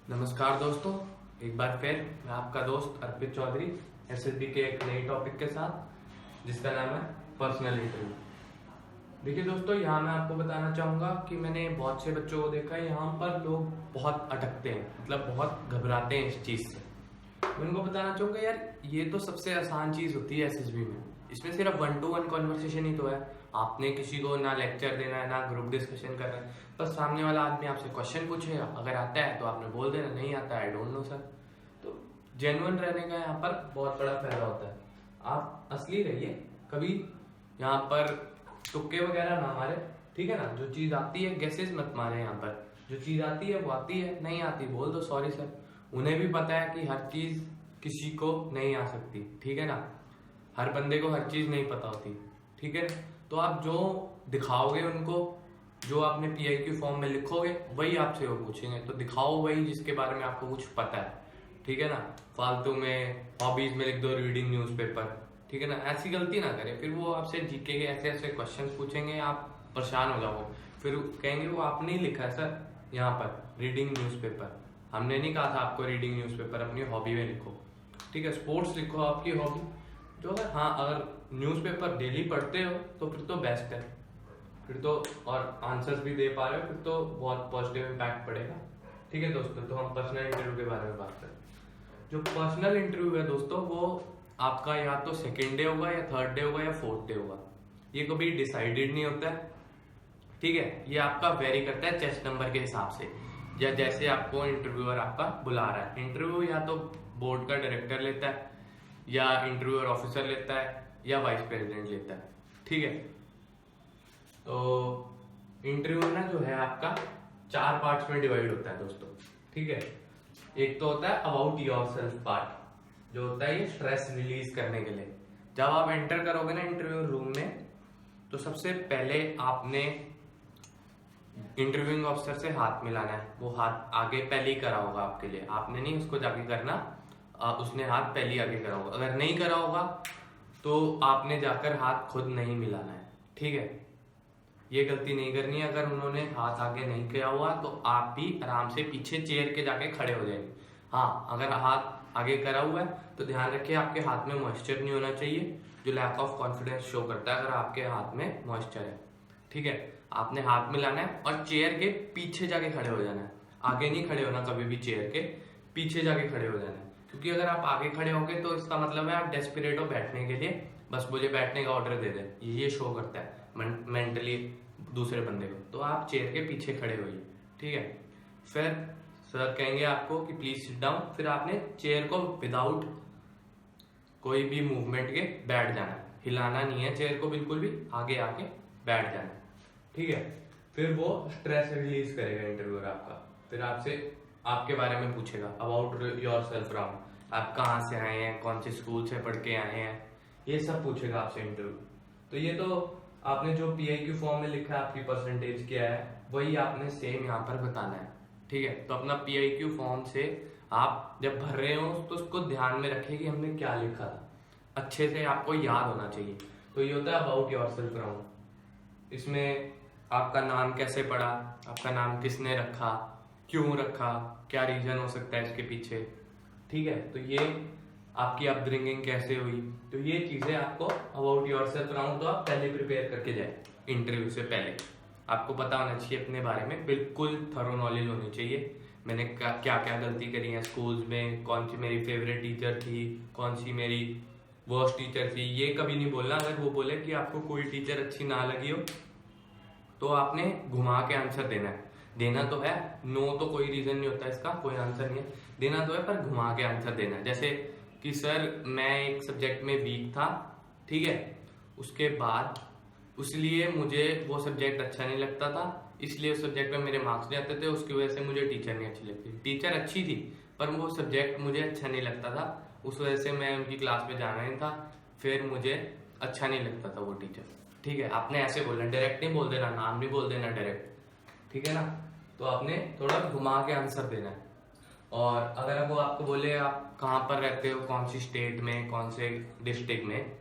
नमस्कार दोस्तों, एक बार फिर मैं आपका दोस्त अर्पित चौधरी एसएसबी के एक नई टॉपिक के साथ जिसका नाम है पर्सनल इंटरव्यू। देखिए दोस्तों, यहाँ मैं आपको बताना चाहूँगा कि मैंने बहुत से बच्चों को देखा है, यहाँ पर लोग बहुत अटकते हैं, मतलब बहुत घबराते हैं इस चीज़ से। मैं उनको बताना चाहूँगा यार, ये तो सबसे आसान चीज़ होती है एसएसबी में। इसमें सिर्फ 1-to-1 कॉन्वर्सेशन ही तो है। आपने किसी को ना लेक्चर देना है ना ग्रुप डिस्कशन करना है, बस सामने वाला आदमी आपसे क्वेश्चन पूछेगा, अगर आता है तो आपने बोल देना, नहीं आता है आई डोंट नो सर। तो जेन्युइन रहने का यहाँ पर बहुत बड़ा फायदा होता है। आप असली रहिए, कभी यहाँ पर तुक्के वगैरह ना मारे, ठीक है ना। जो चीज़ आती है गेसेस मत मारे, यहाँ पर जो चीज़ आती है वो आती है, नहीं आती बोल दो सॉरी सर। उन्हें भी पता है कि हर चीज़ किसी को नहीं आ सकती, ठीक है ना। हर बंदे को हर चीज़ नहीं पता होती, ठीक है। तो आप जो दिखाओगे उनको, जो आपने पीआईक्यू फॉर्म में लिखोगे वही आपसे वो पूछेंगे, तो दिखाओ वही जिसके बारे में आपको कुछ पता है, ठीक है ना। फालतू में हॉबीज में लिख दो रीडिंग न्यूज़पेपर, ठीक है ना। ऐसी गलती ना करें, फिर वो आपसे जीके के ऐसे ऐसे क्वेश्चन पूछेंगे, आप परेशान हो जाओगे। फिर कहेंगे वो आपने ही लिखा है सर यहाँ पर रीडिंग न्यूज़पेपर, हमने नहीं कहा था आपको रीडिंग न्यूज़पेपर, अपनी हॉबी में लिखो, ठीक है। स्पोर्ट्स लिखो आपकी हॉबी जो है। हाँ, अगर न्यूज़पेपर डेली पढ़ते हो तो फिर तो बेस्ट है, फिर तो और आंसर्स भी दे पा रहे हो, फिर तो बहुत पॉजिटिव इम्पैक्ट पड़ेगा, ठीक है दोस्तों। तो हम पर्सनल इंटरव्यू के बारे में बात करें। जो पर्सनल इंटरव्यू है दोस्तों, वो आपका या तो सेकेंड डे होगा या थर्ड डे होगा या फोर्थ डे होगा, ये कभी डिसाइडेड नहीं होता है, ठीक है। ये आपका वेरी करता है चेस्ट नंबर के हिसाब से, या जैसे आपको इंटरव्यूअर आपका बुला रहा है। इंटरव्यू या तो बोर्ड का डायरेक्टर लेता है, या इंटरव्यूअर ऑफिसर लेता है, या वाइस प्रेसिडेंट लेता है, ठीक है। तो इंटरव्यू ना जो है आपका 4 पार्ट्स में डिवाइड होता है दोस्तों, ठीक है। एक तो होता है अबाउट योर सेल्फ पार्ट, जो होता है ये स्ट्रेस रिलीज करने के लिए। जब आप एंटर करोगे ना इंटरव्यू रूम में, तो सबसे पहले आपने इंटरव्यूइंग ऑफिसर से हाथ मिलाना है। वो हाथ आगे पहले ही करा होगा आपके लिए, आपने नहीं उसको जाके करना, उसने हाथ पहले ही आगे करा होगा। अगर नहीं करा होगा तो आपने जाकर हाथ खुद नहीं मिलाना है, ठीक है। ये गलती नहीं करनी है। अगर उन्होंने हाथ आगे नहीं किया हुआ तो आप भी आराम से पीछे चेयर के जाके खड़े हो जाएंगे। हाँ, अगर हाथ आगे करा हुआ है तो ध्यान रखिए आपके हाथ में मॉइस्चर नहीं होना चाहिए, जो लैक ऑफ कॉन्फिडेंस शो करता है अगर आपके हाथ में मॉइस्चर है, ठीक है। आपने हाथ मिलाना है और चेयर के पीछे जाके खड़े हो जाना है, आगे नहीं खड़े होना कभी भी, चेयर के पीछे जाके खड़े हो जाना है। क्योंकि अगर आप आगे खड़े होगे तो इसका मतलब है आप डेस्परेट हो बैठने के लिए, बस मुझे बैठने का ऑर्डर दे दे, ये शो करता है मेंटली दूसरे बंदे को। तो आप चेयर के पीछे खड़े होइए, ठीक है। फिर सर कहेंगे आपको कि प्लीज सिट डाउन, फिर आपने चेयर को विदाउट कोई भी मूवमेंट के बैठ जाना है, हिलाना नहीं है चेयर को बिल्कुल भी, आगे आके बैठ जाना है, ठीक है। फिर वो स्ट्रेस रिलीज करेगा इंटरव्यूअर आपका, फिर आपसे आपके बारे में पूछेगा अबाउट योर सेल्फ राउंड, आप कहाँ से आए हैं, कौन से स्कूल से पढ़ के आए हैं, ये सब पूछेगा आपसे इंटरव्यू। तो ये तो आपने जो पीआईक्यू फॉर्म में लिखा है आपकी परसेंटेज क्या है, वही आपने सेम यहाँ पर बताना है, ठीक है। तो अपना पीआईक्यू फॉर्म से आप जब भर रहे हो तो उसको ध्यान में रखिए कि हमने क्या लिखा था, अच्छे से आपको याद होना चाहिए। तो ये होता है अबाउट योर सेल्फ राउंड। इसमें आपका नाम कैसे पड़ा, आपका नाम किसने रखा, क्यों रखा, क्या रीजन हो सकता है इसके पीछे, ठीक है। तो ये आपकी अपब्रिंगिंग कैसे हुई, तो ये चीजें आपको अबाउट योरसेल्फ राउंड तो आप पहले प्रिपेयर करके जाए। इंटरव्यू से पहले आपको पता होना चाहिए अपने बारे में, बिल्कुल थरो नॉलेज होनी चाहिए। मैंने क्या क्या गलती करी है स्कूल्स में, कौन सी मेरी फेवरेट टीचर थी, कौन सी मेरी वर्स्ट टीचर थी, ये कभी नहीं बोलना। अगर वो बोले कि आपको कोई टीचर अच्छी ना लगी हो तो आपने घुमा के आंसर देना है। देना तो है, नो तो कोई रीजन नहीं होता इसका, कोई आंसर नहीं है, देना तो है पर घुमा के आंसर देना है। जैसे कि सर मैं एक सब्जेक्ट में वीक था, ठीक है, उसके बाद उसलिए मुझे वो सब्जेक्ट अच्छा नहीं लगता था, इसलिए उस सब्जेक्ट में मेरे मार्क्स नहीं आते थे, उसकी वजह से मुझे टीचर नहीं अच्छी लगती। टीचर अच्छी थी पर वो सब्जेक्ट मुझे अच्छा नहीं लगता था, उस वजह से मैं उनकी क्लास में जाना नहीं था, फिर मुझे अच्छा नहीं लगता था वो टीचर, ठीक है। आपने ऐसे बोलना, डायरेक्ट नहीं बोल देना, नाम नहीं बोल देना डायरेक्ट, ठीक है ना। तो आपने थोड़ा घुमा के आंसर देना है। और अगर वो आपको बोले आप कहाँ पर रहते हो, कौन सी स्टेट में, कौन से डिस्ट्रिक्ट में,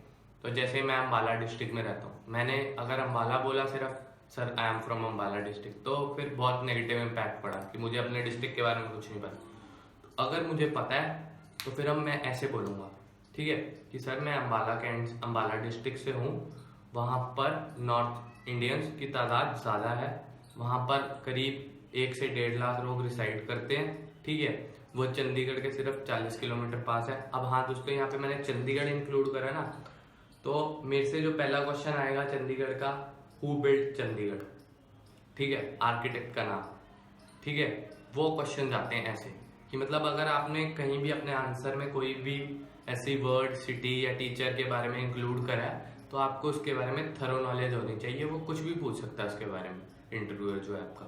तो जैसे मैं अम्बाला डिस्ट्रिक्ट में रहता हूँ, मैंने अगर अम्बाला बोला सिर्फ sir I am from Ambala district, तो फिर बहुत नेगेटिव इम्पैक्ट पड़ा कि मुझे अपने डिस्ट्रिक्ट के बारे में कुछ नहीं पता। अगर मुझे पता है तो फिर अब मैं ऐसे बोलूँगा, ठीक है, कि सर मैं अम्बाला डिस्ट्रिक्ट से हूँ, वहाँ पर नॉर्थ इंडियंस की तादाद ज़्यादा है, वहाँ पर करीब 1 से 1.5 लाख लोग रिसाइड करते हैं, ठीक है, वो चंडीगढ़ के सिर्फ 40 किलोमीटर पास है। अब हाँ दोस्तों, यहाँ पे मैंने चंडीगढ़ इंक्लूड करा ना, तो मेरे से जो पहला क्वेश्चन आएगा चंडीगढ़ का, हु बिल्ट चंडीगढ़, ठीक है, आर्किटेक्ट का नाम, ठीक है, वो क्वेश्चन जाते हैं ऐसे कि मतलब अगर आपने कहीं भी अपने आंसर में कोई भी ऐसी वर्ड, सिटी या टीचर के बारे में इंक्लूड करा है तो आपको उसके बारे में थरो नॉलेज होनी चाहिए, वो कुछ भी पूछ सकता है उसके बारे में, इंटरव्यूअर जो है आपका,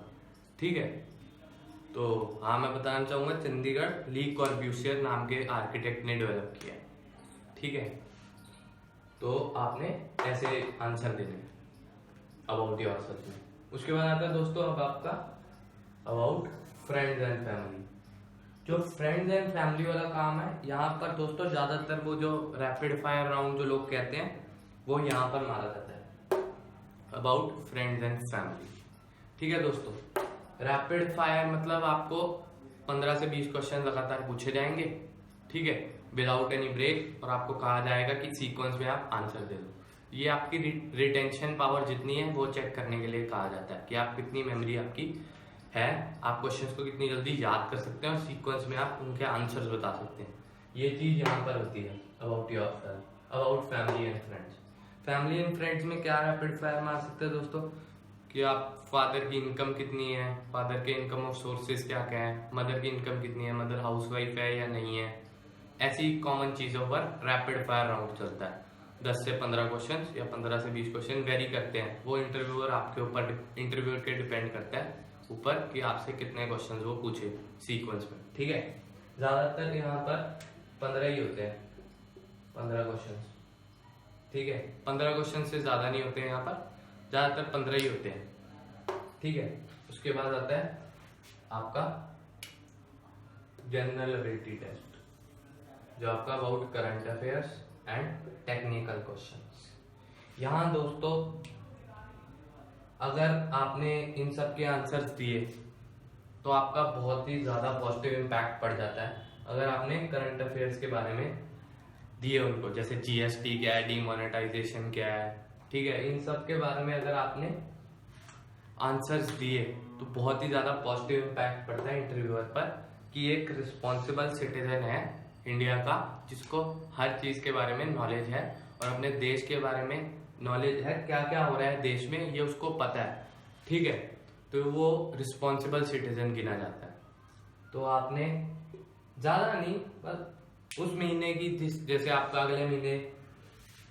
ठीक है। तो हाँ, मैं बताना चाहूँगा चंडीगढ़ ली कॉर्ब्यूसियर नाम के आर्किटेक्ट ने डेवलप किया है, ठीक है। तो आपने ऐसे आंसर देने अबाउट योरसेल्फ में। उसके बाद आता है दोस्तों अब आपका अबाउट फ्रेंड्स एंड फैमिली। जो फ्रेंड्स एंड फैमिली वाला काम है, यहाँ पर दोस्तों ज्यादातर वो जो रैपिड फायर राउंड जो लोग कहते हैं वो यहाँ पर मारा जाता है, अबाउट फ्रेंड्स एंड फैमिली, ठीक है दोस्तों। रैपिड फायर मतलब आपको 15 से 20 क्वेश्चन लगातार पूछे जाएंगे, ठीक है, विदाउट एनी ब्रेक, और आपको कहा जाएगा कि सीक्वेंस में आप आंसर दे दो। ये आपकी रिटेंशन पावर जितनी है वो चेक करने के लिए कहा जाता है कि आप कितनी मेमोरी आपकी है, आप क्वेश्चंस को कितनी जल्दी याद कर सकते हैं और सीक्वेंस में आप उनके आंसर्स बता सकते हैं। ये चीज यहाँ पर होती है about yourself, about family and friends. Family and friends में क्या रैपिड फायर मार सकते हैं दोस्तों, कि आप फादर की इनकम कितनी है, फादर के इनकम ऑफ सोर्सेज क्या क्या है, मदर की इनकम कितनी है, मदर हाउसवाइफ है या नहीं है, ऐसी कॉमन चीजों पर रैपिड फायर राउंड चलता है। 10 से 15 क्वेश्चन या 15 से 20 क्वेश्चन वेरी करते हैं, वो इंटरव्यूअर आपके ऊपर, इंटरव्यूअर के डिपेंड करता है ऊपर कि आपसे कितने क्वेश्चन वो पूछे सीक्वेंस में, ठीक है। ज्यादातर यहाँ पर 15 ही होते हैं, 15 क्वेश्चन, ठीक है, 15 क्वेश्चन से ज्यादा नहीं होते हैं यहाँ पर, ज्यादातर 15 ही होते हैं, ठीक है। उसके बाद आता है आपका जनरल एबिलिटी टेस्ट, जो आपका about current affairs and technical questions. यहाँ दोस्तों अगर आपने इन सब के आंसर्स दिए तो आपका बहुत ही ज्यादा पॉजिटिव इम्पैक्ट पड़ जाता है। अगर आपने करंट अफेयर्स के बारे में दिए उनको, जैसे जीएसटी क्या है, डीमोनेटाइजेशन क्या है, ठीक है, इन सब के बारे में अगर आपने आंसर्स दिए तो बहुत ही ज्यादा पॉजिटिव इम्पैक्ट पड़ता है इंटरव्यूअर पर कि एक रिस्पॉन्सिबल सिटीजन है इंडिया का, जिसको हर चीज के बारे में नॉलेज है और अपने देश के बारे में नॉलेज है, क्या क्या हो रहा है देश में ये उसको पता है, ठीक है, तो वो रिस्पॉन्सिबल सिटीजन गिना जाता है। तो आपने ज्यादा नहीं, बस उस महीने की जैसे आपका अगले महीने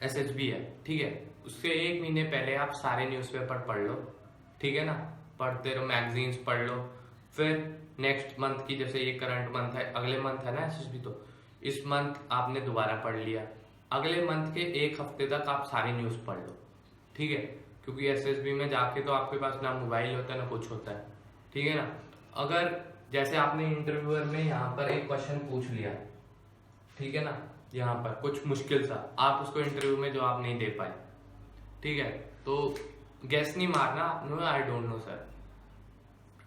एसएसबी है, ठीक है, उससे 1 महीने पहले आप सारे न्यूज़पेपर पढ़ लो, ठीक है ना, पढ़ते रहो, मैगजीन्स पढ़ लो, फिर नेक्स्ट मंथ की, जैसे ये करंट मंथ है, अगले मंथ है ना एसएसबी, तो इस मंथ आपने दोबारा पढ़ लिया, अगले मंथ के 1 हफ्ते तक आप सारी न्यूज पढ़ लो, ठीक है, क्योंकि एसएसबी में जाके तो आपके पास ना मोबाइल होता है ना कुछ होता है, ठीक है ना। अगर जैसे आपने इंटरव्यूअर में यहाँ पर एक क्वेश्चन पूछ लिया, ठीक है ना, यहाँ पर कुछ मुश्किल सा, आप उसको इंटरव्यू में जवाब नहीं दे पाए, ठीक है, तो गैस नहीं मारना, no I don't know sir,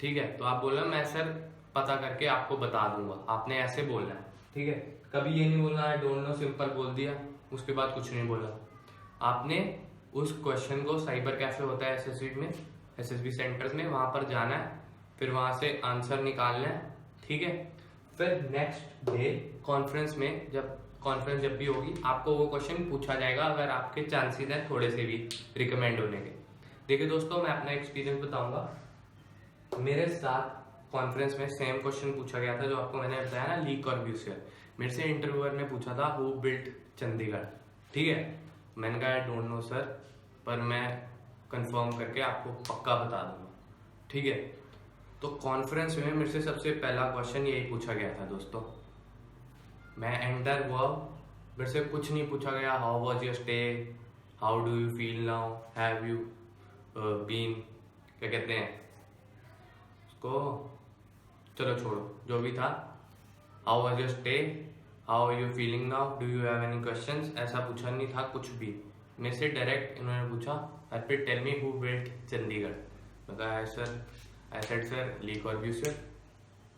ठीक है, तो आप बोलना मैं सर पता करके आपको बता दूंगा, आपने ऐसे बोलना है, ठीक है, कभी ये नहीं बोलना आई डोंट नो, सिंपल बोल दिया, उसके बाद कुछ नहीं बोला। आपने उस क्वेश्चन को, साइबर कैफे होता है एसएसबी में, एसएसबी सेंटर्स में, वहां पर जाना है, फिर वहां से आंसर निकालना है, ठीक है, फिर नेक्स्ट डे कॉन्फ्रेंस में, जब कॉन्फ्रेंस जब भी होगी आपको वो क्वेश्चन पूछा जाएगा, अगर आपके चांसेस हैं थोड़े से भी रिकमेंड होने के। देखिए दोस्तों, मैं अपना एक्सपीरियंस बताऊंगा, मेरे साथ कॉन्फ्रेंस में सेम क्वेश्चन पूछा गया था जो आपको मैंने बताया ना, ली कॉर्ब्यूसियर, मेरे से इंटरव्यूअर ने पूछा था हु बिल्ट चंडीगढ़, ठीक है, मैंने कहा आई डोंट नो सर, पर मैं कंफर्म करके आपको पक्का बता दूंगा, ठीक है। तो कॉन्फ्रेंस में मेरे से सबसे पहला क्वेश्चन यही पूछा गया था दोस्तों, मैं एंटर हुआ, मेरे से कुछ नहीं पूछा गया, how was your stay, how do you feel now, have you been, क्या कहते हैं उसको, चलो छोड़ो, जो भी था, how was your stay, how are you feeling now, do you have any questions, ऐसा पूछा नहीं था कुछ भी, मेरे से डायरेक्ट इन्होंने पूछा फिर tell me who built Chandigarh, मैं कहा sir, I said sir Le Corbusier,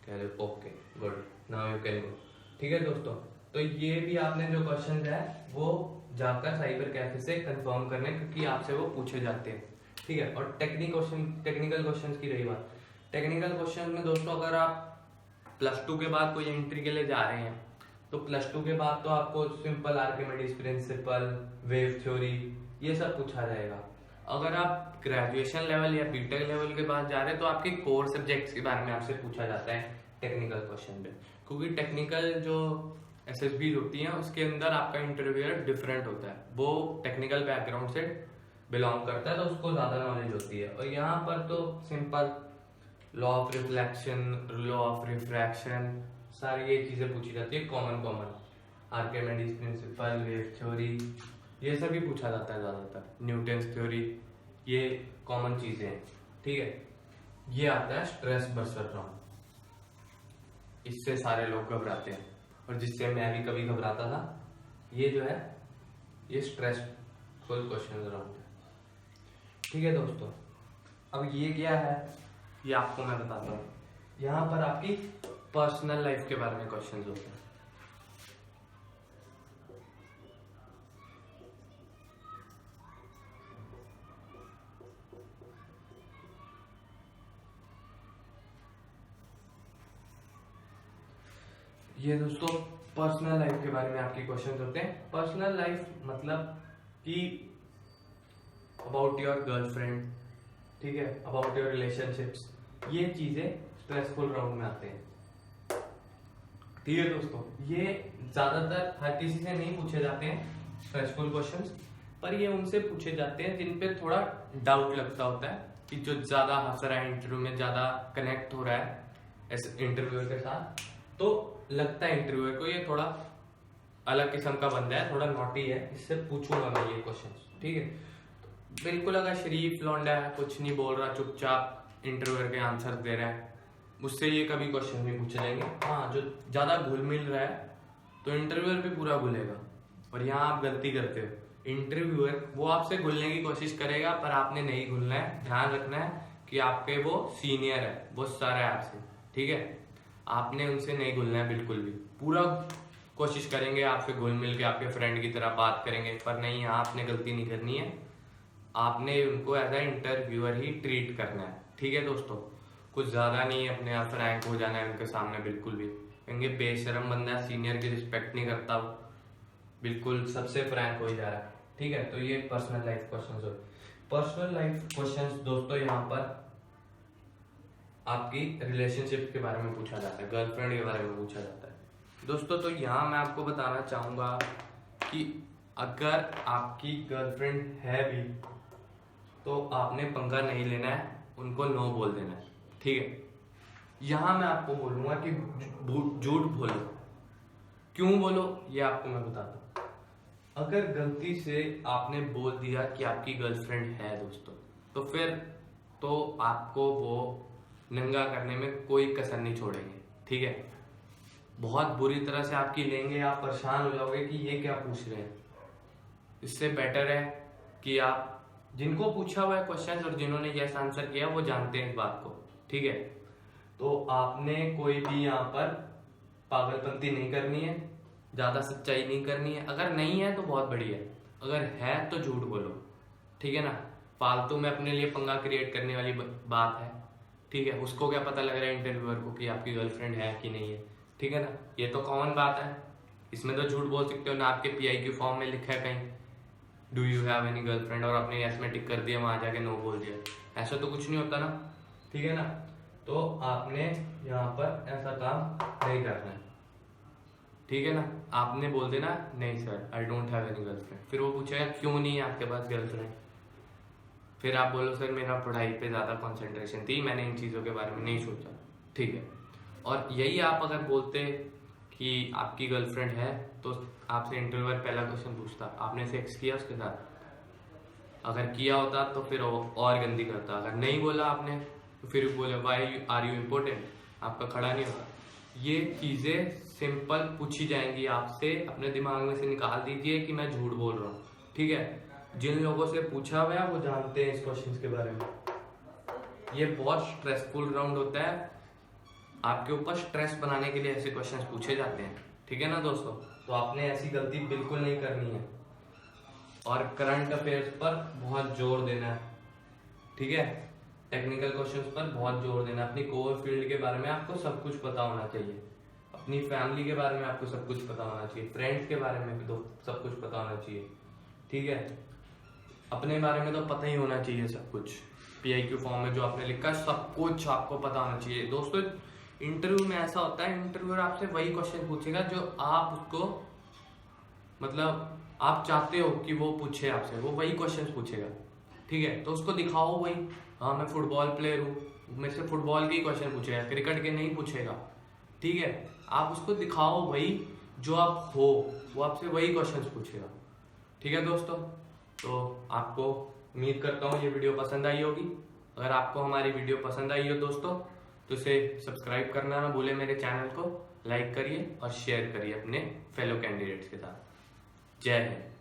कह रहे okay good, now you can go. ठीक है दोस्तों, तो ये भी आपने जो क्वेश्चन है वो जाकर साइबर कैफे से कंफर्म करने, क्योंकि आपसे वो पूछे जाते हैं। ठीक है, और टेक्निकल क्वेश्चन की रही बात, टेक्निकल क्वेश्चन में दोस्तों अगर आप +2 के बाद कोई एंट्री के लिए जा रहे हैं तो +2 के बाद तो आपको simple Archimedes principal, wave theory, ये सब पूछा जाएगा। अगर आप ग्रेजुएशन लेवल या बीटेक लेवल के बाद जा रहे हैं तो आपके कोर सब्जेक्ट्स के बारे में आपसे पूछा जाता है टेक्निकल क्वेश्चन पे, क्योंकि टेक्निकल जो एसएसबी होती है उसके अंदर आपका इंटरव्यूअर डिफरेंट होता है, वो टेक्निकल बैकग्राउंड से बिलोंग करता है तो उसको ज्यादा नॉलेज होती है। और यहाँ पर तो simple law of reflection, law of refraction, सारी ये चीजें पूछी जाती है common, Archimedes principal, wave theory, ये सब भी पूछा जाता है ज्यादातर, न्यूटन्स थ्योरी, ये कॉमन चीजें हैं। ठीक है, ये आता है स्ट्रेस बस्टर राउंड, इससे सारे लोग घबराते हैं और जिससे मैं भी कभी घबराता था। ये जो है ये स्ट्रेसफुल क्वेश्चन राउंड है। ठीक है दोस्तों, अब ये क्या है ये आपको मैं बताता हूँ। यहाँ पर आपकी पर्सनल लाइफ के बारे में क्वेश्चन होते हैं। ये दोस्तों पर्सनल लाइफ के बारे में आपके क्वेश्चन होते हैं। पर्सनल लाइफ मतलब कि अबाउट योर गर्लफ्रेंड, ठीक है, अबाउट योर रिलेशनशिप्स, ये चीजें स्ट्रेसफुल राउंड में आते हैं। ठीक है दोस्तों, ये ज्यादातर हर किसी से नहीं पूछे जाते हैं स्ट्रेसफुल क्वेश्चंस, पर ये उनसे पूछे जाते हैं जिन पे थोड़ा डाउट लगता होता है कि जो ज्यादा हंस रहा है इंटरव्यू में, ज्यादा कनेक्ट हो रहा है ऐसे इंटरव्यूअर के साथ, तो लगता है इंटरव्यूअर को ये थोड़ा अलग किस्म का बंदा है, थोड़ा नॉटी है, इससे पूछूंगा मैं ये क्वेश्चन। ठीक है, बिल्कुल अगर शरीफ लौंडा है, कुछ नहीं बोल रहा, चुपचाप इंटरव्यूअर के आंसर दे रहा है, उससे ये कभी क्वेश्चन नहीं पूछे जाएंगे। हाँ, जो ज्यादा घुल मिल रहा है तो इंटरव्यूअर भी पूरा घुलेगा, और यहाँ आप गलती करते हो। इंटरव्यूअर वो आपसे घुलने की कोशिश करेगा पर आपने नहीं घुलना है। ध्यान रखना है कि आपके वो सीनियर है, वो सर है आपसे, ठीक है, आपने उनसे नहीं घुलना है बिल्कुल भी। पूरा कोशिश करेंगे आपसे घुल मिल के आपके फ्रेंड की तरह बात करेंगे, पर नहीं, यहाँ आपने गलती नहीं करनी है, आपने उनको एज ए इंटरव्यूअर ही ट्रीट करना है। ठीक है दोस्तों, कुछ ज्यादा नहीं है, अपने आप फ्रैंक हो जाना है उनके सामने, बिल्कुल भी कहेंगे बेशरम बंदा, सीनियर की रिस्पेक्ट नहीं करता, वो बिल्कुल सबसे फ्रैंक हो ही जा रहा है। ठीक है, तो ये पर्सनल लाइफ क्वेश्चंस हो। पर्सनल लाइफ क्वेश्चंस दोस्तों यहाँ पर आपकी रिलेशनशिप के बारे में पूछा जाता है, गर्लफ्रेंड के बारे में पूछा जाता है दोस्तों। तो यहाँ मैं आपको बताना चाहूंगा कि अगर आपकी गर्लफ्रेंड है भी तो आपने पंगा नहीं लेना है, उनको नो बोल देना है। ठीक है, यहाँ मैं आपको बोलूंगा कि झूठ बोलो, क्यों बोलो ये आपको मैं बताता हूँ। अगर गलती से आपने बोल दिया कि आपकी गर्लफ्रेंड है दोस्तों, तो फिर तो आपको वो नंगा करने में कोई कसर नहीं छोड़ेंगे। ठीक है, बहुत बुरी तरह से आपकी लेंगे, आप परेशान हो जाओगे कि ये क्या पूछ रहे हैं। इससे बेटर है कि आप, जिनको पूछा हुआ है क्वेश्चन और जिन्होंने यस आंसर किया वो जानते हैं इस बात को। ठीक है, तो आपने कोई भी यहाँ पर पागलपंती नहीं करनी है, ज्यादा सच्चाई नहीं करनी है। अगर नहीं है तो बहुत बढ़िया है, अगर है तो झूठ बोलो। ठीक है ना, फालतू में अपने लिए पंगा क्रिएट करने वाली बात है। ठीक है, उसको क्या पता लग रहा है इंटरव्यूअर को कि आपकी गर्लफ्रेंड है कि नहीं है। ठीक है ना, ये तो कॉमन बात है, इसमें तो झूठ बोल सकते हो ना। आपके PIQ फॉर्म में लिखा है कहीं do you have any girlfriend, और आपने यस में टिक कर दिया, वहां जाके नो बोल दिया, ऐसा तो कुछ नहीं होता ना। ठीक है ना, तो आपने यहाँ पर ऐसा काम नहीं करना है। ठीक है ना, आपने बोल देना नहीं sir I don't have any girlfriend. फिर वो पूछेगा क्यों नहीं है आपके पास गर्लफ्रेंड, फिर आप बोलो सर मेरा पढ़ाई पे ज्यादा कंसंट्रेशन थी, मैंने इन चीजों के बारे में नहीं सोचा। ठीक है, और यही आप अगर बोलते कि आपकी गर्लफ्रेंड है तो आपसे इंटरव्यूअर पहला क्वेश्चन पूछता आपने सेक्स किया उसके साथ। अगर किया होता तो फिर और गंदी करता, अगर नहीं बोला आपने तो फिर बोले वाई आर यू इम्पोर्टेंट, आपका खड़ा नहीं होगा। ये चीजें सिंपल पूछी जाएंगी आपसे, अपने दिमाग में से निकाल दीजिए कि मैं झूठ बोल रहा हूँ। ठीक है, जिन लोगों से पूछा हुआ है वो जानते हैं इस क्वेश्चन के बारे में। ये बहुत स्ट्रेसफुल राउंड होता है, आपके ऊपर स्ट्रेस बनाने के लिए ऐसे क्वेश्चंस पूछे जाते हैं, ठीक है ना दोस्तों। तो आपने ऐसी गलती बिल्कुल नहीं करनी है। और करंट अफेयर्स पर बहुत जोर देना है, ठीक है। टेक्निकल क्वेश्चंस पर बहुत जोर देना, अपनी कोर फील्ड के बारे में आपको सब कुछ पता होना चाहिए, अपनी फैमिली के बारे में आपको सब कुछ पता होना चाहिए, फ्रेंड्स के बारे में भी तो सब कुछ पता होना चाहिए, ठीक है। अपने बारे में तो पता ही होना चाहिए सब कुछ, PIQ फॉर्म में जो आपने लिखा है सब कुछ आपको पता होना चाहिए दोस्तों। इंटरव्यू में ऐसा होता है, इंटरव्यूअर आपसे वही क्वेश्चन पूछेगा जो आप उसको मतलब आप चाहते हो कि वो पूछे आपसे, वो वही क्वेश्चन पूछेगा, ठीक है। तो उसको दिखाओ वही, हाँ मैं फुटबॉल प्लेयर हूँ, मेरे से फुटबॉल के ही क्वेश्चन पूछेगा, क्रिकेट के नहीं पूछेगा, ठीक है। आप उसको दिखाओ वही जो आप हो, वो आपसे वही क्वेश्चन पूछेगा, ठीक है दोस्तों। तो आपको उम्मीद करता हूँ ये वीडियो पसंद आई होगी। अगर आपको हमारी वीडियो पसंद आई हो दोस्तों तो इसे सब्सक्राइब करना ना भूले, मेरे चैनल को लाइक करिए और शेयर करिए अपने फेलो कैंडिडेट्स के साथ। जय हिंद।